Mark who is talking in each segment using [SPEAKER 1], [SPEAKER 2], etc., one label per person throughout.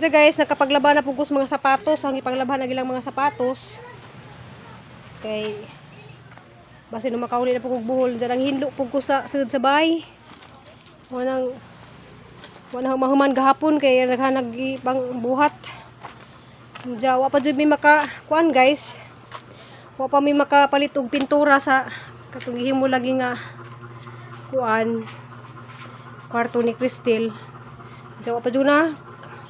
[SPEAKER 1] So guys, nakapaglaban na pugos mga sapatos, ang ipanglaban na gilang mga sapatos. Kay basi no makauli na pugog buhol, darang hinlo pugos sa sud sa bahay. Wanang mahuman gahapon kay naghanag ibang buhat. Jawa pa jud mi maka kuan guys. Wa pa mi makapalit og pintura sa katong gihimo lagi nga kuan kwarto ni Cristel. Jawa pa jud na.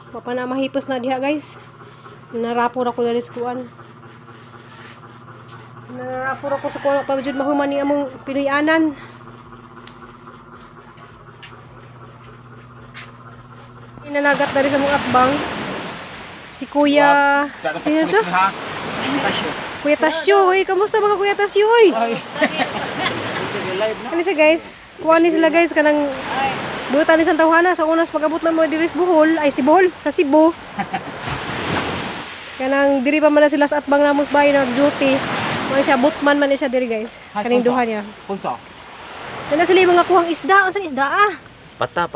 [SPEAKER 1] Wa pa na mahipos na diha guys. Narapor ako dali sa kuan. Narapor ako sa kuan pa jud mahuman ni among pinuyanan. Inanagat dari sa mga atbang. Si Kuya, sino to? Kuya Tasyo, oy, kamusta mga Kuya Tasyo, oy? Ano siya guys? Kuha ni sila guys kanang buta ni Santawhana sa unas pag-abot na mga diris Bohol, ay si Bohol, sa Cebu. Kanang diri pa man na sila sa atbang Ramos Bay nag-duty. Man siya butman man siya diri guys. Kaning duha niya.
[SPEAKER 2] Punso.
[SPEAKER 1] Nana sila yung mga kuhang isda, unsa isda ah?
[SPEAKER 2] Pata.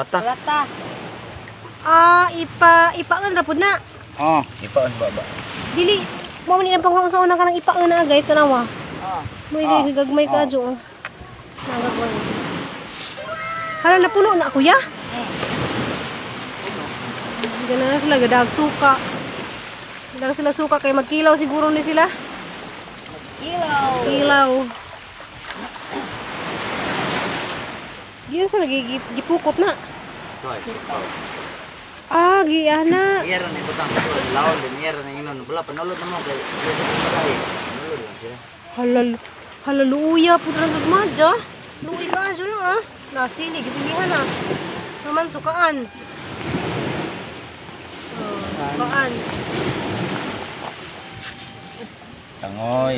[SPEAKER 1] Ipaon ra pud na.
[SPEAKER 2] Oh, ipaon baba.
[SPEAKER 1] Dili mo man ang panghuang sa una kanang ipaon na guys tanawa. Mo ini gagmay ka jo. Nagagmay. Hala na puno na kuya. Gana na sila gadag suka. Gadag sila suka kay magkilaw siguro ni sila. Kilaw. Diyan sa gipukot na. Giana.
[SPEAKER 2] Iya ran ibutang lawan din iya ran inon. Wala panulod na mo kay panulod lang siya.
[SPEAKER 1] Halaluya pud ra gagmadja. Luwi ka jo na ah. Nasili gisilihan na. Naman sukaan. Sukaan.
[SPEAKER 2] Tangoy.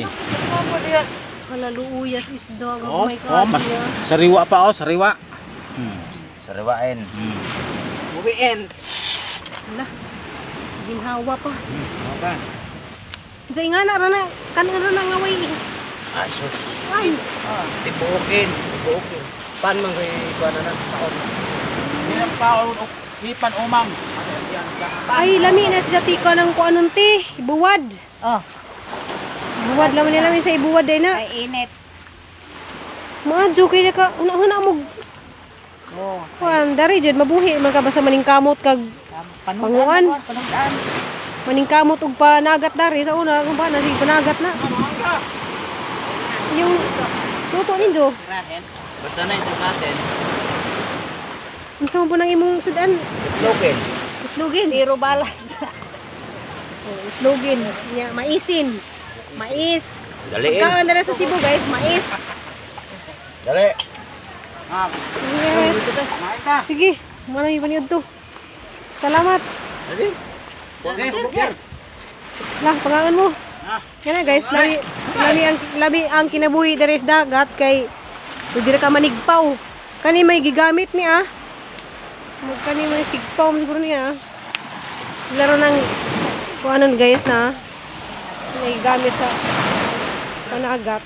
[SPEAKER 1] Halaluya isda gagmay ka.
[SPEAKER 2] Mas sariwa pa sariwa. Sariwain. Uwiin.
[SPEAKER 1] Lah. Ginhawa pa.
[SPEAKER 2] Apa?
[SPEAKER 1] Sa ingana ra na kanon ra na ngaway.
[SPEAKER 2] Asus.
[SPEAKER 1] Ay.
[SPEAKER 2] Tibuokin.
[SPEAKER 3] Pan man kay kuan na taon.
[SPEAKER 2] Ilang taon hipan umang.
[SPEAKER 1] Ay lami na sa tika ng kuanon ti, ibuwad. Ibuwad laman nila sa ibuwad day na.
[SPEAKER 4] Ay init.
[SPEAKER 1] Maadyo kay ka una mo. Kuan dari jud mabuhi man ka basta maningkamot kag panguan. Maningkamot og panagat dari sa una kung pa na sige panagat na. Yung tuto ninyo.
[SPEAKER 2] Basta na ito natin.
[SPEAKER 1] Unsa mo po nang imong sudan? Itlogin.
[SPEAKER 4] Zero balance.
[SPEAKER 1] Itlogin. Ya, maisin. Mais.
[SPEAKER 2] Dali.
[SPEAKER 1] Pagkaan na sa Cebu guys, mais.
[SPEAKER 2] Dali.
[SPEAKER 1] Sige, mana yung paniod to. Salamat.
[SPEAKER 2] Dali.
[SPEAKER 1] Lah, pangangan mo. Yan na guys, labi ang kinabuhi dari sa dagat kay pwede ka manigpaw. Kani may gigamit niya. Kani may sigpaw siguro niya. Laro ng kuanon guys na may gamit sa panagat.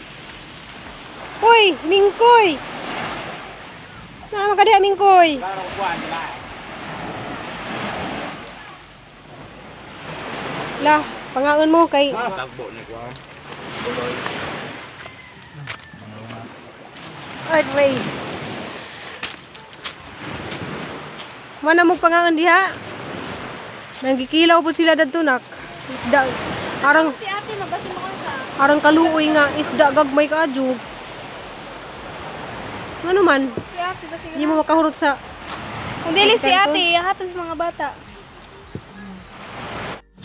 [SPEAKER 1] Hoy, mingkoy. Na magadiha mingkoy. Lah, pangangon mo kay
[SPEAKER 2] Tagbo ni ko.
[SPEAKER 1] Adway. Mana mo pangangon diha? Nanggikilaw po sila dadto nak. Isda. Arang
[SPEAKER 4] Si ate mabasa mo ka.
[SPEAKER 1] arang kaluoy nga isda gagmay ka adyo. Ano man?
[SPEAKER 4] Si ate basi.
[SPEAKER 1] Hindi mo makahurot sa
[SPEAKER 4] Kung dili si ate, hatos mga bata.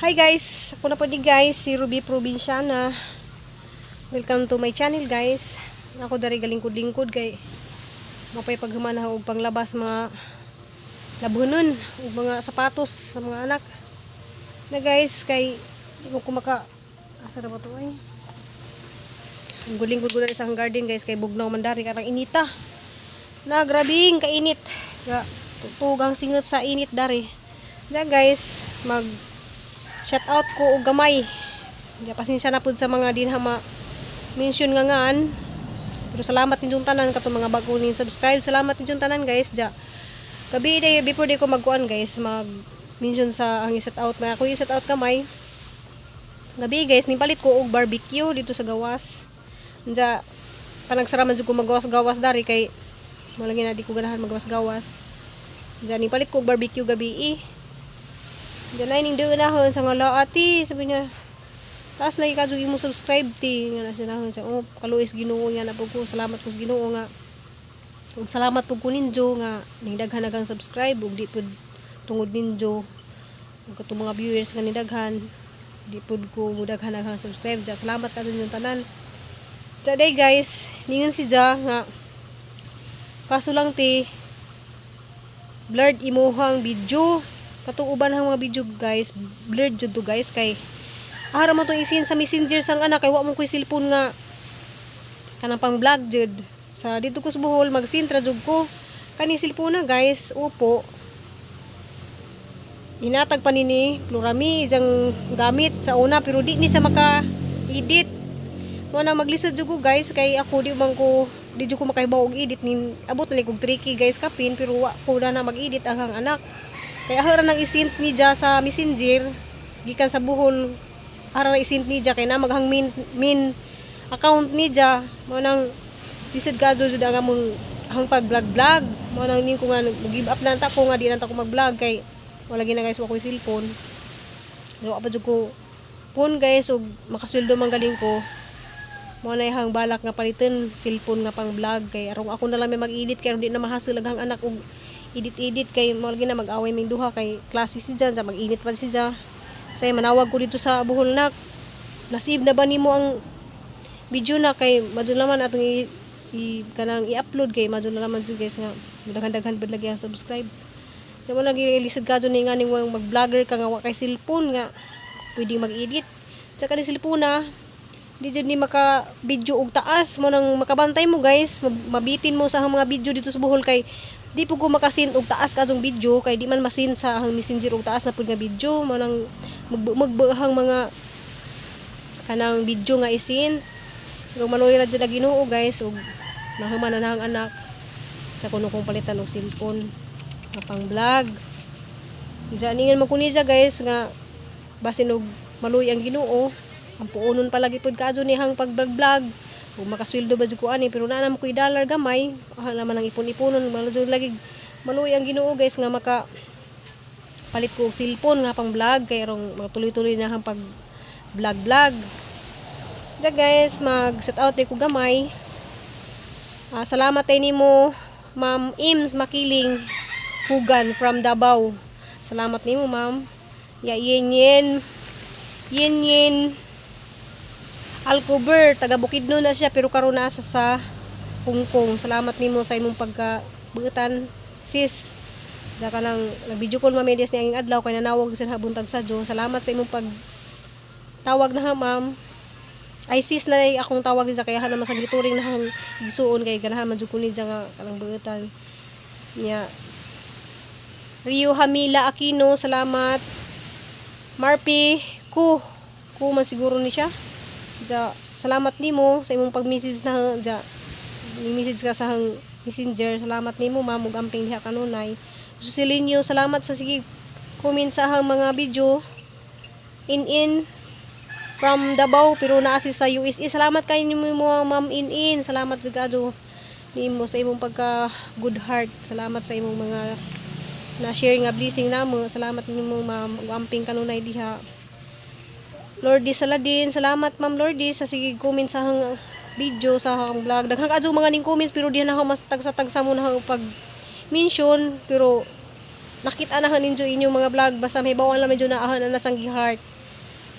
[SPEAKER 1] Hi guys, ako na po di guys, si Ruby Provinciana. Welcome to my channel guys. Ako dari galingkod-lingkod kay mapay paghumana og panglabas mga labunon ug mga sapatos sa mga anak. Na guys kay di mo ko maka asa ra ba to ay. Ang gulingkod ko dari sa garden guys kay bugnaw man dari karang inita. Na grabing kainit. Ga tutugang singot sa init dari. Na guys, mag shout out ko og gamay. Diya pasensya na pud sa mga dinha mention nga ngaan. Pero salamat ninyong tanan katong mga bago ning subscribe. Salamat ninyong tanan guys. Diya gabi day before day ko magkuan guys, mag mention sa ang i-set out na ako i-set out kamay. Gabi guys, nipalit ko og barbecue dito sa gawas. Nya panagsaraman jud ko magawas-gawas dari kay malagi na di ko ganahan magawas-gawas. Nya nipalit ko og barbecue gabi. Diyan na ning deunahon sa ngala ati, sabi niya. Taas lagi ka mo subscribe ti nga na siya na siya. Oh, kaluis Ginoo nga na po ko. Salamat po sa Ginoo nga. Ug salamat po ko ninyo nga ning daghan subscribe ug di pud tungod ninyo. Ug katong mga viewers nga ni daghan di pud ko mudaghan subscribe. Ja, salamat ka yung tanan. Today guys, ningan si Ja nga kaso lang ti blurred imuhang video. Katong uban hang mga video guys, blurred jud to guys kay ara mo tong isin sa messenger sang anak kay wa mo koy cellphone nga kanang pang vlog jud. Sa dito ko sa Bohol magsintra jud ko kani cellphone na guys. Upo. Hinatag pa nini Plurami jang gamit sa una pero di ni sa maka-edit. Mo na maglisod jud ko guys kay ako di jud ko makahibaw og edit ni abot na kog tricky guys kapin pero wa ko na mag-edit ang anak. Kaya ara nang isint ni Ja sa messenger gikan sa Bohol. Ara na isint ni Ja kay na maghang min account ni Ja mo nang lisod ka jud ang among hang pag-vlog. Mo nang ning ko nga give up na ta ko nga di na ta ko mag-vlog kay wala gina guys wa ko cellphone. Wa pa jud ko phone guys ug makasweldo man galing ko. Mo na hang balak nga paliton cellphone nga pang vlog kay arong ako na lang may mag-edit kay di na mahasol ang anak og edit kay mo lagi na mag-away ming duha kay klase si Ja mag-init pa si Ja. Say manawag ko dito sa Bohol nak. Nasib na ba nimo ang video na kay madula man atong kanang i-upload kay madula naman jud guys nga daghan-daghan pud lagi ang subscribe. Sa mo lagi lisod ka dun nga ning mag-vlogger ka nga wa kay cellphone nga pwedeng mag-edit. Sa kanang cellphone na di jud ni maka video og taas mo nang makabantay mo guys, mabitin mo sa mga video dito sa Bohol kay di po ko makasin og taas kadtong video kay di man masin sa hang messenger og taas na pud nga video mo nang magbahang mga kanang video nga isin. Pero maloy ra jud na Ginoo guys ug nahuman na ang anak sa kuno kong palitan og cellphone nga pang vlog. Diyan ningan man kuni guys nga basin og maloy ang Ginoo ang puunon palagi pud kadto ni hang pag-vlog. Kung makasweldo ba jud ko ani pero naa naman ko $1 gamay naman ang ipon-iponon malujud lagi maluoy ang Ginoo guys nga maka palit ko og cellphone nga pang vlog kay rong magtuloy-tuloy na hang pag vlog. Ja guys mag set out ko gamay. Salamat ay nimo Ma'am Ims Makiling Hugan from Davao. Salamat nimo ma'am. Ya yen Alcover, taga Bukidnon na siya pero karon na sa Hong Kong. Salamat nimo sa imong pagkabutan sis. Daka nang nag-video call mamedias ni anging adlaw kay nanawag sa buntag sa Dios. Salamat sa imong pag tawag na ha ma'am. Ay sis na akong tawag ni sa kaya naman sa gituring na hang gisuon kay ganahan man jud ko ni nga kanang buutan. Nya Rio Hamila Aquino, salamat. Marpi ku man siguro ni siya. Ja, salamat nimo sa imong pag-message na ja. Ni-message ka sa hang messenger. Salamat nimo ma'am ug amping diha kanunay. Susilinyo, salamat sa sige comment sa hang mga video. In from Davao pero naa si sa USA. Salamat kay nimo ma'am in. Salamat gado nimo sa imong pagka good heart. Salamat sa imong mga na share nga blessing namo. Salamat nimo ma'am ug amping kanunay diha. Lordy Saladin, salamat ma'am Lordy sa sige comment sa hang video sa hang vlog. Daghang kadto mga ning comments pero diha na ako mas tagsa-tagsa mo na pag mention pero nakita na ninyo inyong mga vlog basta may bawal na medyo naahan na sang heart.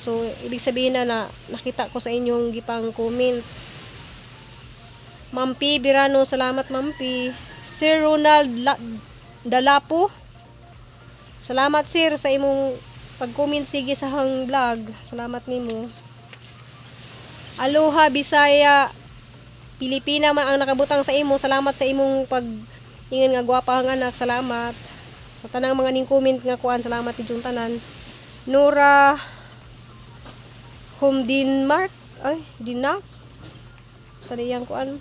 [SPEAKER 1] So ibig sabihin na nakita ko sa inyong gipang comment. Ma'am P Birano, salamat Ma'am P. Sir Ronald Dalapo, salamat sir sa imong pag-comment sige sa hang vlog. Salamat nimo. Aloha Bisaya Pilipina man ang nakabutang sa imo. Salamat sa imong pag-ingon nga gwapa hang anak. Salamat. Sa tanang mga ning comment nga kuan, salamat inyong tanan. Nora Home Denmark. Ay, Dinak. Sa diyang kuan.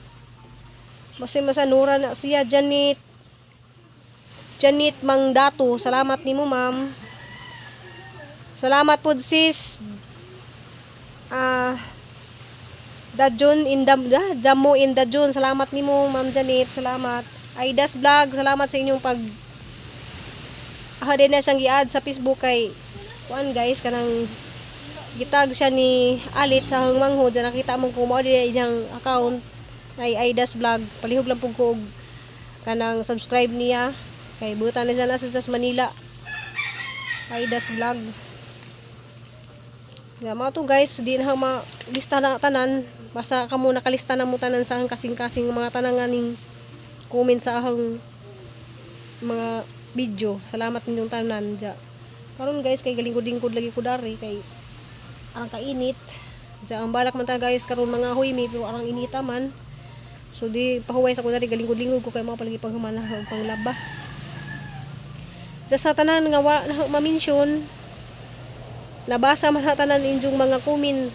[SPEAKER 1] Masa Nora na siya. Janet Mangdato. Salamat nimo ma'am. Salamat po sis. Dajun in Damo in Dajun. Salamat nimo Ma'am Janet. Salamat. Aidas Vlog, salamat sa inyong pag din na siyang gi-add sa Facebook kay kuan guys kanang gitag siya ni Alit sa hangmanghod. Diyan nakita mo kung mao din iyang account ay Aidas Vlog. Palihog lang pug ko og kanang subscribe niya kay buta na dyan sa Manila. Aidas Vlog. Ya mga to guys, di na lista na tanan. Basta kamo nakalista na mo tanan sa kasing-kasing mga tananganing comment sa ahang mga video. Salamat ninyong tanan dya. Karon guys kay galingkod-lingkod lagi ko dari kay ang kainit. Dya ang balak man ta guys karon mga huymi pero arang inita man. So di pahuway sa ko dari galingkod-lingkod ko kay mao palagi paghumana ang panglaba. Dya sa tanan nga wa na ma-mention nabasa man tanan injong mga comment.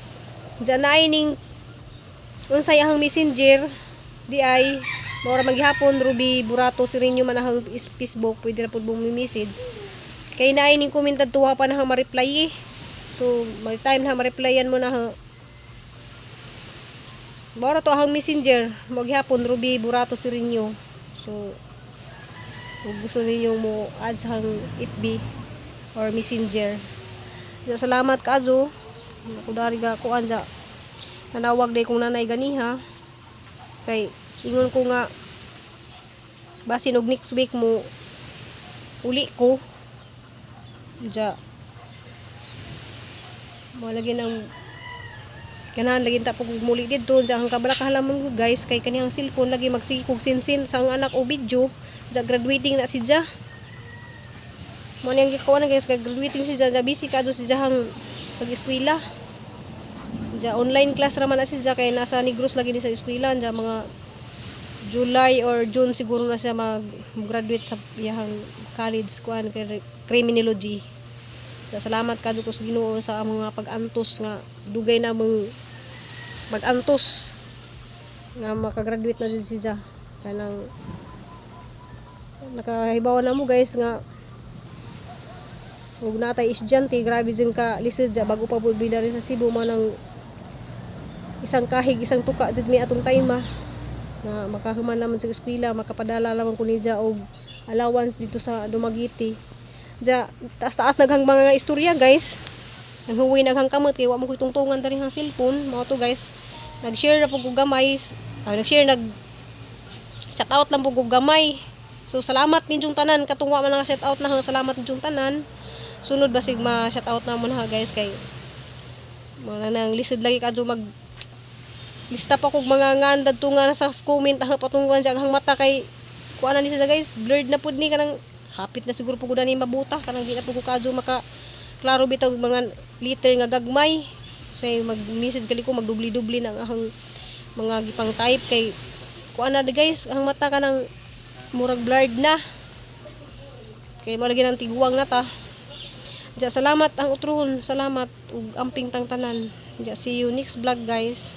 [SPEAKER 1] Dya na ning unsay ahang messenger di ay mora maghapon Ruby Burato Sirinyo manahang Facebook pwede ra pud mo message kay naay ning comment tuwa pa na ma-reply so may time na ma-replyan mo na mora to ahang messenger maghapon Ruby Burato Sirinyo so kung gusto ninyo mo add sa FB or messenger salamat kaadyo ako dari ga kuan ja nanawag day kong nanay ganiha kay ingon ko nga basin og next week mo uli ko dya mo lagi ng ganahan lagi ta pag muli dito dya ang kabalak halaman ko guys kay kaniyang cellphone lagi magsikog sinsin sa anak o video dya graduating na si dya mo niyang gikuha na guys kay graduating si dya busy ka do si dya hang pag-eskwela dya online class raman na si dya kay nasa Negros lagi ni sa eskwela dya mga July or June siguro na siya mag-graduate sa iyang college kuan kay criminology. Salamat kadto ko sa Ginoo sa mga pag-antos nga dugay na mong pag-antos nga makagraduate na din siya. Kanang nakahibaw na mo guys nga ug natay estudyante grabe din ka lisod ja bago pa pud bidari sa Cebu manang isang kahig isang tuka jud mi atong time na makahuman naman sa eskwela makapadala lamang ko niya og allowance dito sa Dumaguete ja taas-taas naghang mga istorya guys ang huwi naghang kamot kay wa mo ko tungtungan dari hang cellphone mo to guys nag-share na pug og gamay shout out lang pug og gamay so salamat ninyong tanan katong wa man nga shout out na salamat ninyong tanan sunod basig ma shout out namon ha guys kay mga nang lisod lagi kadto mag lista pa kog mga ngandad to nga sa comment patungan siya hang mata kay kuan na ni siya guys blurred na pud ni kanang hapit na siguro pud ni mabuta kanang di na pud ko kadto maka klaro bitaw mga liter nga gagmay say mag-message gali ko magdubli-dubli nang ahang mga gipang type kay kuan na guys ang mata kanang murag blurred na kay mao lagi nang tiguang na ta ja salamat ang utron salamat ug amping tang tanan ja see you next vlog guys.